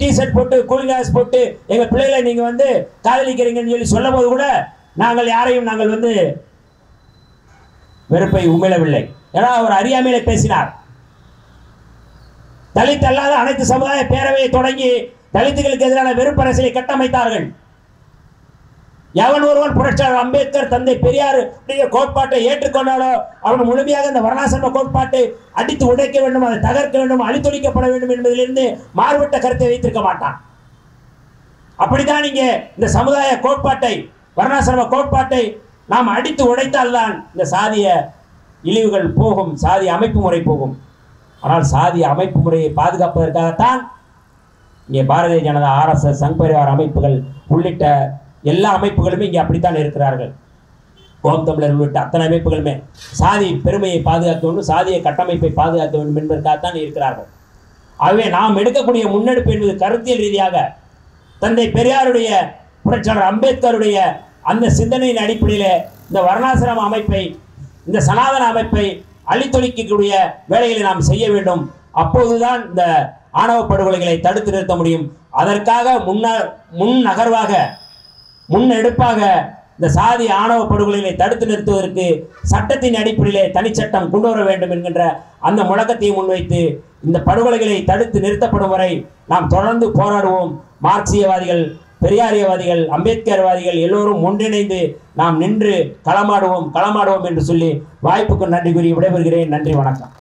டி-ஷர்ட் போட்டு கூலிங் கிளாஸ் போட்டு எங்க பிள்ளைகளை நீங்க வந்து காதலிக்கிறீங்கன்னு சொல்லி சொல்லும் போது கூட நாங்கள் யாரையும் நாங்கள் வந்து வெறுப்பை உமிழவில்லை. ஏன்னா அவர் அறியாமையில பேசினார். தலித் அல்லாத அனைத்து சமுதாய பேரவையை தொடங்கி தலித்துகளுக்கு எதிரான வெறுப்பு அரசியலை கட்டமைத்தார்கள். எவன் ஒருவன் புரட்சியாளர் அம்பேத்கர், தந்தை பெரியார் கோட்பாட்டை ஏற்றுக்கொண்டாலோ அவன் முழுமையாக இந்த வர்ணாசிரம கோட்பாட்டை அடித்து உடைக்க வேண்டும், அதை தகர்க்க வேண்டும், அழித்தொழிக்கப்பட வேண்டும் என்பதிலிருந்து மாறுபட்ட கருத்தை வைத்திருக்க மாட்டான். அப்படித்தான் இங்கே இந்த சமுதாய கோட்பாட்டை, வர்ணாசிரம கோட்பாட்டை நாம் அடித்து உடைத்தால்தான் இந்த சாதிய இழிவுகள் போகும், சாதி அமைப்பு முறை போகும். ஆனால் சாதி அமைப்பு முறையை பாதுகாப்பதற்காகத்தான் இங்கே பாரதிய ஜனதா, RSS, சங் பரிவார் அமைப்புகள் உள்ளிட்ட எல்லா அமைப்புகளுமே இங்கே அப்படித்தான் இருக்கிறார்கள். ஓம் தமிழர் உள்ளிட்ட அத்தனை அமைப்புகளுமே சாதி பெருமையை பாதுகாக்க வேண்டும், சாதிய கட்டமைப்பை பாதுகாக்க வேண்டும் என்பதற்காகத்தான் இருக்கிறார்கள். ஆகவே நாம் எடுக்கக்கூடிய முன்னெடுப்பு என்பது கருத்தியல் ரீதியாக தந்தை பெரியாருடைய, புரட்சியாளர் அம்பேத்கருடைய அந்த சிந்தனையின் அடிப்படையில் இந்த வர்ணாசிரம அமைப்பை, இந்த சனாதன அமைப்பை அழித்தொழிக்கக்கூடிய வேலைகளை நாம் செய்ய வேண்டும். அப்போதுதான் இந்த ஆணவ படுகொலைகளை தடுத்து நிறுத்த முடியும். அதற்காக முன்னகர்வாக, முன்னெடுப்பாக இந்த சாதி ஆணவ படுகொலைகளை தடுத்து நிறுத்துவதற்கு சட்டத்தின் அடிப்படையிலே தனிச்சட்டம் கொண்டு வர வேண்டும் என்கின்ற அந்த முழக்கத்தை முன்வைத்து இந்த படுகொலைகளை தடுத்து நிறுத்தப்படும் வரை நாம் தொடர்ந்து போராடுவோம். மார்க்சியவாதிகள், பெரியாரியவாதிகள், அம்பேத்கர்வாதிகள் எல்லோரும் ஒன்றிணைந்து நாம் நின்று களமாடுவோம் என்று சொல்லி வாய்ப்புக்கு நன்றி கூறி விடைபெறுகிறேன். நன்றி, வணக்கம்.